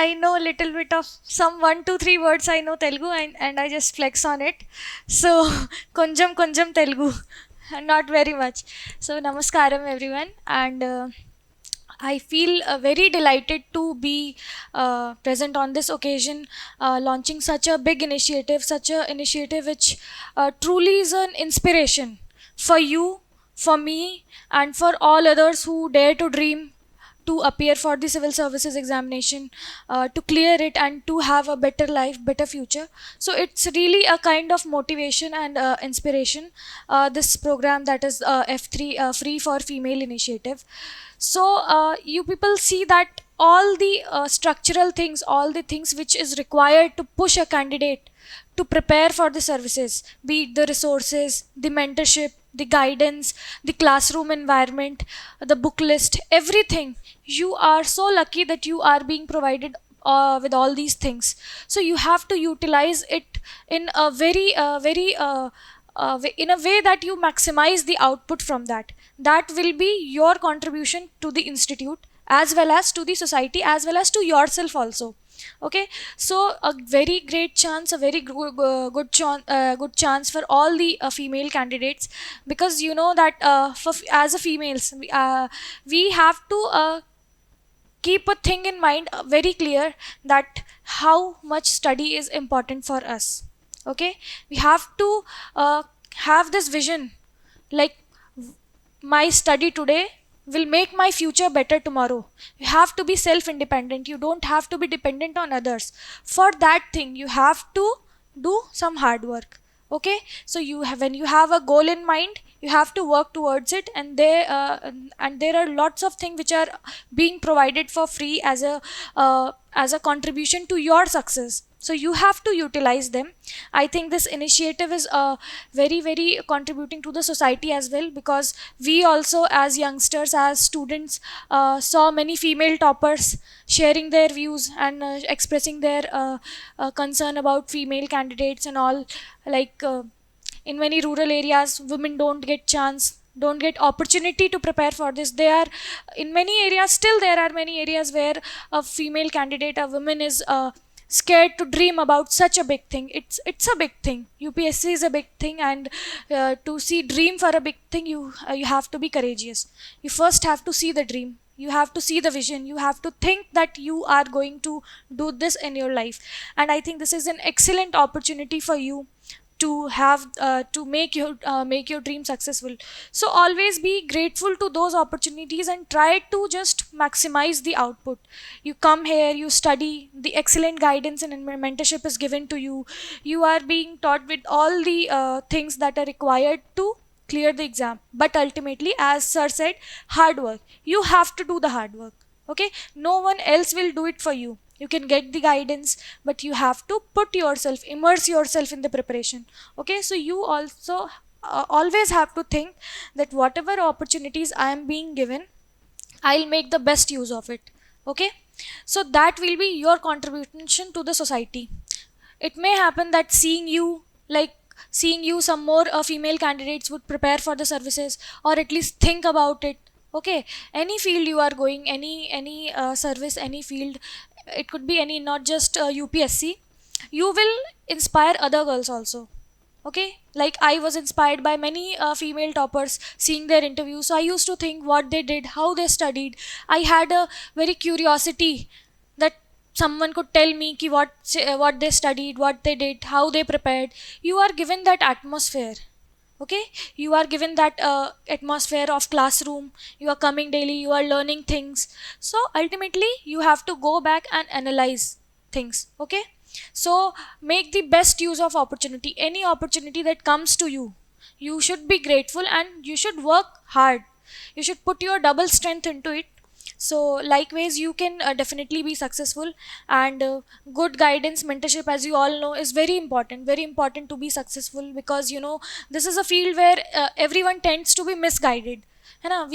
I know a little bit of some 1, 2, 3 words. I know Telugu, and I just flex on it. So konjam konjam Telugu, not very much. So namaskaram everyone, and I feel very delighted to be present on this occasion, launching such a big initiative, such a initiative which truly is an inspiration for you, for me, and for all others who dare to dream to appear for the civil services examination, to clear it and to have a better life, better future. So it's really a kind of motivation and inspiration, this program that is F3, free for female initiative. So you people see that all the structural things, all the things which is required to push a candidate to prepare for the services, be it the resources, the mentorship, the guidance, the classroom environment, the book list, everything. You are so lucky that you are being provided with all these things. So you have to utilize it in a in a way that you maximize the output from that. That will be your contribution to the institute, as well as to the society, as well as to yourself also. Okay, so a very great chance, a very good chance for all the female candidates, because you know that as a females, we have to keep a thing in mind, very clear, that how much study is important for us. Okay, we have to have this vision, like, my study today will make my future better tomorrow. You have to be self independent, you don't have to be dependent on others. For that thing you have to do some hard work. Okay, so you have, when you have a goal in mind, you have to work towards it, and there are lots of things which are being provided for free as a contribution to your success. So you have to utilize them. I think this initiative is very contributing to the society as well, because we also, as youngsters, as students, saw many female toppers sharing their views and expressing their concern about female candidates and all. Like, in many rural areas, women don't get chance, don't get opportunity to prepare for this. They are, in many areas, still there are many areas where a female candidate, a woman, is scared to dream about such a big thing. It's a big thing. UPSC is a big thing, and to see dream for a big thing, you have to be courageous. You first have to see the dream, you have to see the vision, you have to think that you are going to do this in your life. And I think this is an excellent opportunity for you to have to make your dream successful. So always be grateful to those opportunities and try to just maximize the output. You come here, you study, the excellent guidance and mentorship is given to you. You are being taught with all the things that are required to clear the exam. But ultimately, as sir said, hard work. You have to do the hard work. Okay, no one else will do it for you. You can get the guidance, but you have to put yourself, immerse yourself in the preparation. Okay, so you also always have to think that whatever opportunities I am being given, I'll make the best use of it. Okay, so that will be your contribution to the society. It may happen that seeing you, some more female candidates would prepare for the services, or at least think about it. Okay, any field you are going, any service, any field, it could be any, not just UPSC. You will inspire other girls also. Okay, like I was inspired by many female toppers, seeing their interviews. So I used to think what they did, how they studied. I had a very curiosity that someone could tell me ki what they studied, what they did, how they prepared. You are given that atmosphere. Okay, you are given that atmosphere of classroom. You are coming daily, you are learning things. So ultimately you have to go back and analyze things. Okay, so make the best use of opportunity. Any opportunity that comes to you, you should be grateful and you should work hard. You should put your double strength into it. So likewise, you can definitely be successful. And good guidance, mentorship, as you all know, is very important to be successful, because you know, this is a field where everyone tends to be misguided. है ना?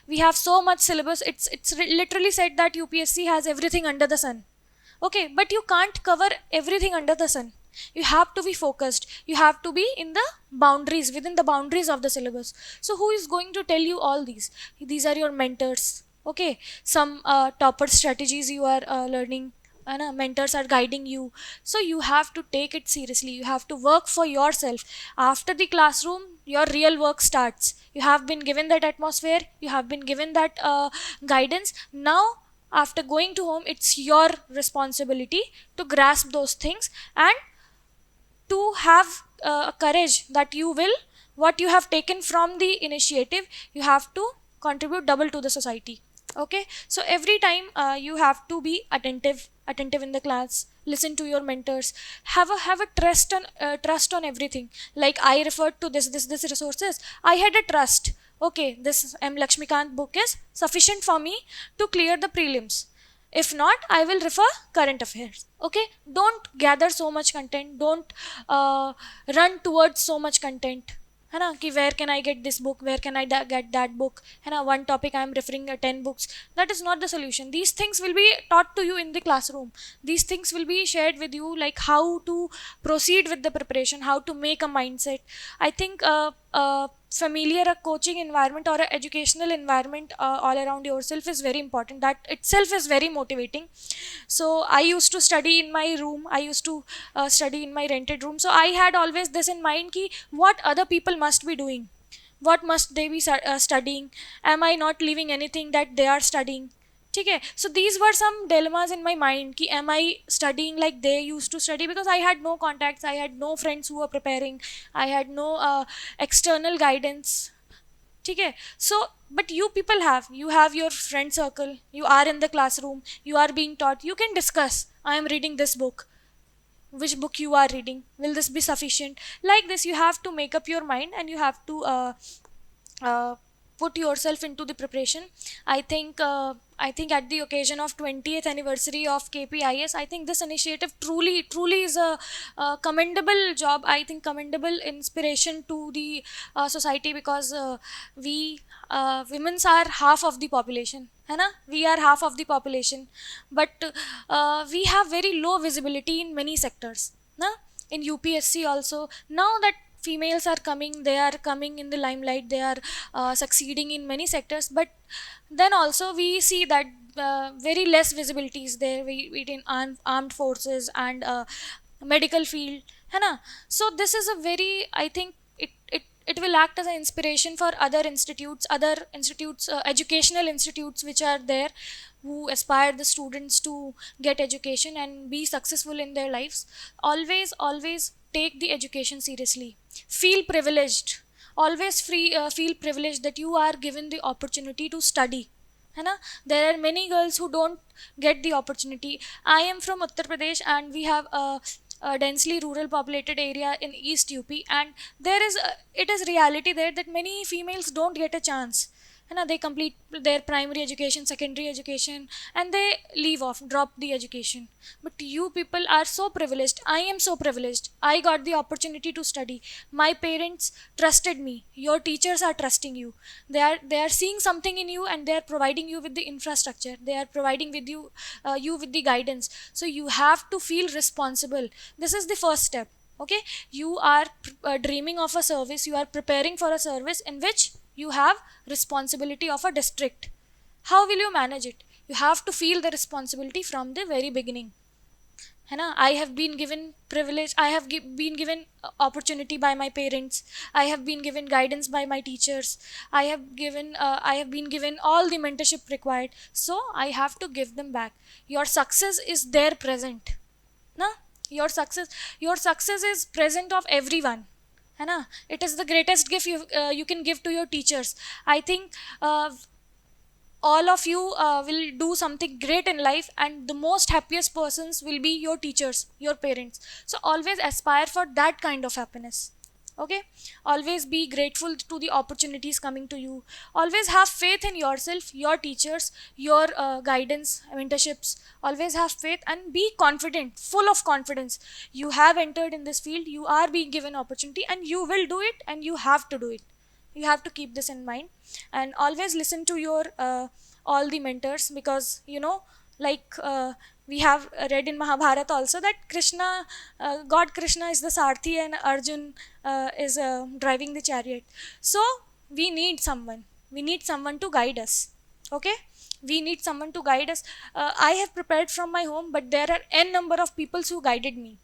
We have so much syllabus. It's literally said that UPSC has everything under the sun. Okay, but you can't cover everything under the sun. You have to be focused, you have to be in the boundaries, within the boundaries of the syllabus. So who is going to tell you all these are your mentors. Okay, some topper strategies you are learning. mentors are guiding you. So you have to take it seriously, you have to work for yourself. After the classroom, your real work starts. You have been given that atmosphere, you have been given that guidance. Now after going to home, it's your responsibility to grasp those things and to have courage that you will, what you have taken from the initiative, you have to contribute double to the society. Okay, so every time you have to be attentive in the class, listen to your mentors, have a trust on everything. Like I referred to this resources, I had a trust. Okay, this M Lakshmikant book is sufficient for me to clear the prelims. If not, I will refer current affairs. Okay, don't gather so much content, don't run towards so much content, है ना, कि where can I get this book, where can I get that book, है ना, one topic I am referring 10 books. That is not the solution. These things will be taught to you in the classroom. These things will be shared with you, like how to proceed with the preparation, how to make a mindset. I think familiar a coaching environment or a educational environment all around yourself is very important. That itself is very motivating. So I used to study in my room, I used to study in my rented room. So I had always this in mind ki what other people must be doing, what must they be studying, am I not leaving anything that they are studying. ठीक है, so these were some dilemmas in my mind कि am I studying like they used to study, because I had no contacts, I had no friends who were preparing, I had no external guidance. ठीक है, so but you people have, you have your friend circle, you are in the classroom, you are being taught, you can discuss, I am reading this book, which book you are reading, will this be sufficient, like this. You have to make up your mind and you have to uh, put yourself into the preparation. I think at the occasion of 20th anniversary of KPIS, I think this initiative truly is a commendable job. I think commendable inspiration to the society, because we women are half of the population, है ना, we are half of the population, but we have very low visibility in many sectors, na, in UPSC also. Now that females are coming, they are coming in the limelight, they are succeeding in many sectors, but then also we see that very less visibility is there, we in armed forces and medical field, है ना. So this is a very, I think it will act as an inspiration for other institutes, educational institutes which are there, who aspire the students to get education and be successful in their lives. Always take the education seriously, feel privileged, always feel privileged that you are given the opportunity to study, है ना. There are many girls who don't get the opportunity. I am from Uttar Pradesh and we have a densely rural populated area in East UP, and there is it is reality there that many females don't get a chance, है ना. They complete their primary education, secondary education, and they leave off, drop the education. But you people are so privileged, I am so privileged, I got the opportunity to study. My parents trusted me, your teachers are trusting you, they are seeing something in you and they are providing you with the infrastructure, they are providing with you with the guidance. So you have to feel responsible. This is the first step. Okay, you are dreaming of a service, you are preparing for a service in which you have responsibility of a district. How will you manage it? You have to feel the responsibility from the very beginning, है ना. I have been given privilege, I have been given opportunity by my parents, I have been given guidance by my teachers, I have been given all the mentorship required, so I have to give them back. Your success is there present, na. Your success is present of everyone, है ना. It is the greatest gift you can give to your teachers. I think all of you will do something great in life, and the most happiest persons will be your teachers, your parents. So always aspire for that kind of happiness. Okay, always be grateful to the opportunities coming to you. Always have faith in yourself, your teachers, your guidance, mentorships. Always have faith and be confident, full of confidence. You have entered in this field, you are being given opportunity, and you will do it, and you have to do it. You have to keep this in mind, and always listen to your all the mentors, because like we have read in Mahabharata also that Krishna, God Krishna is the Sarthi and Arjun is driving the chariot. So we need someone to guide us. Okay, We need someone to guide us. I have prepared from my home, but there are n number of people who guided me,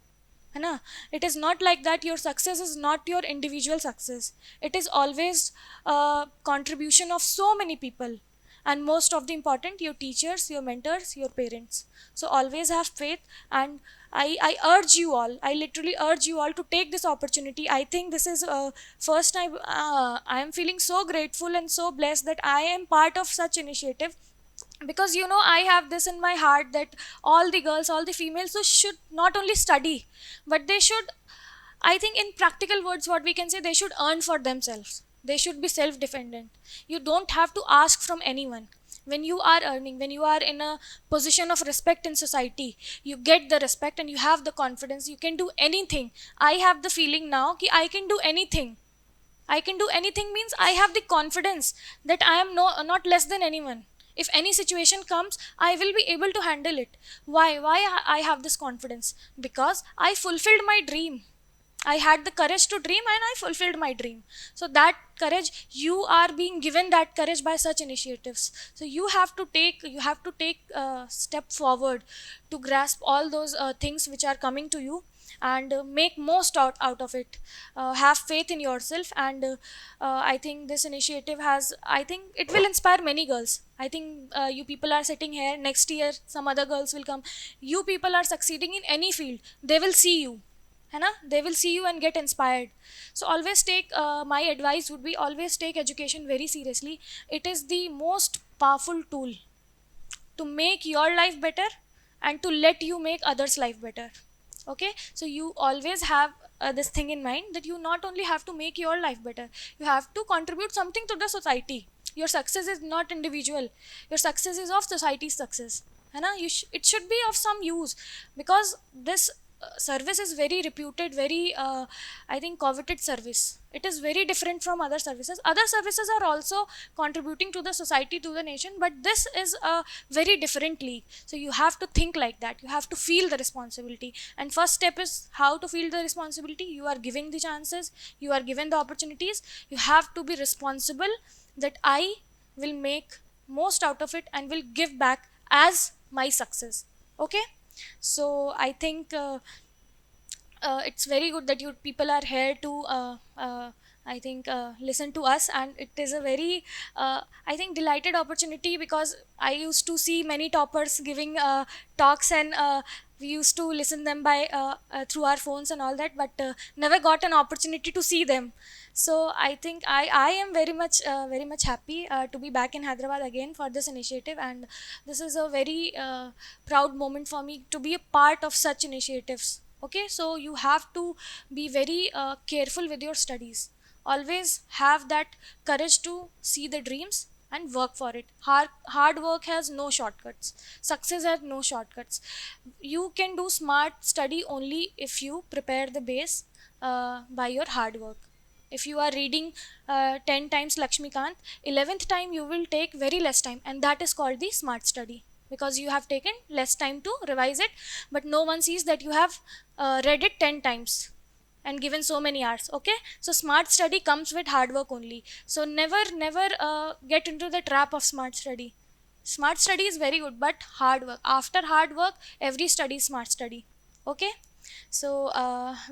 है ना. It is not like that. Your success is not your individual success. It is always a contribution of so many people, and most of the important, your teachers, your mentors, your parents. So always have faith. And I urge you all, I literally urge you all to take this opportunity. I think this is first time I am feeling so grateful and so blessed that I am part of such initiative. Because I have this in my heart that all the girls, all the females, so should not only study, but they should, I think in practical words, what we can say, they should earn for themselves. They should be self dependent. You don't have to ask from anyone. When you are earning, when you are in a position of respect in society, you get the respect and you have the confidence, you can do anything. I have the feeling now ki I can do anything. I can do anything means I have the confidence that I am not less than anyone. If any situation comes, I will be able to handle it. Why? I have this confidence? Because I fulfilled my dream. I had the courage to dream and I fulfilled my dream. So that courage, you are being given that courage by such initiatives. So you have to take a step forward to grasp all those things which are coming to you, and make most out of it. Have faith in yourself, and I think this initiative has, I think it will inspire many girls. I think you people are sitting here, next year some other girls will come. You people are succeeding in any field, they will see you, है ना, they will see you and get inspired. So always take, my advice would be, always take education very seriously. It is the most powerful tool to make your life better and to let you make others life better. Okay, so you always have this thing in mind, that you not only have to make your life better, you have to contribute something to the society. Your success is not individual, your success is of society's success, है ना. It should be of some use, because this service is very reputed, very I think coveted service. It is very different from other services. Other services are also contributing to the society, to the nation, but this is a very different league. So you have to think like that, you have to feel the responsibility. And first step is how to feel the responsibility. You are giving the chances, you are given the opportunities, you have to be responsible, that I will make most out of it and will give back as my success. Okay, so I think it's very good that you people are here to I think listen to us, and it is a very I think delighted opportunity, because I used to see many toppers giving talks, and we used to listen them by through our phones and all that, but never got an opportunity to see them. So I think I am very much happy to be back in Hyderabad again for this initiative, and this is a very proud moment for me to be a part of such initiatives. Okay, so you have to be very careful with your studies. Always have that courage to see the dreams and work for it. Hard work has no shortcuts, success has no shortcuts. You can do smart study only if you prepare the base by your hard work. If you are reading 10 times Lakshmikant, 11th time you will take very less time, and that is called the smart study, because you have taken less time to revise it. But no one sees that you have read it 10 times and given so many hours. Okay, so smart study comes with hard work only. So never get into the trap of smart study. Smart study is very good, but hard work, after hard work, every study is smart study. Okay, so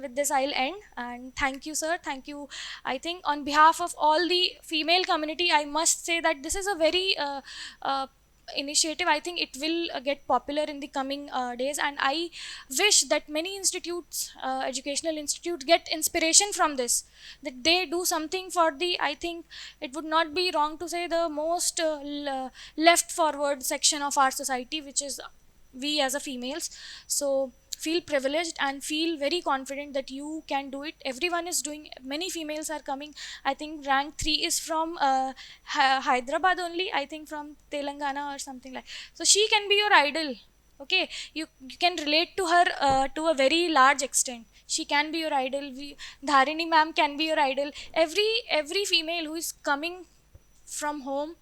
with this I'll end, and thank you sir, thank you. I think on behalf of all the female community, I must say that this is a very uh, initiative. I think it will get popular in the coming days, and I wish that many institutes, educational institutes, get inspiration from this, that they do something for the, I think it would not be wrong to say, the most left forward section of our society, which is we as a females. So feel privileged and feel very confident that you can do it. Everyone is doing, many females are coming. I think rank 3 is from Hyderabad only, I think from Telangana or something like. So she can be your idol. Okay, you can relate to her to a very large extent. She can be your idol. Dharini ma'am can be your idol. Every female who is coming from home,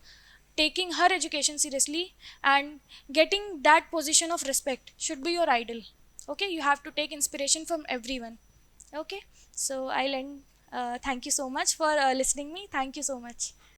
taking her education seriously and getting that position of respect, should be your idol. Okay, you have to take inspiration from everyone. Okay, so I'll end. Thank you so much for listening me. Thank you so much.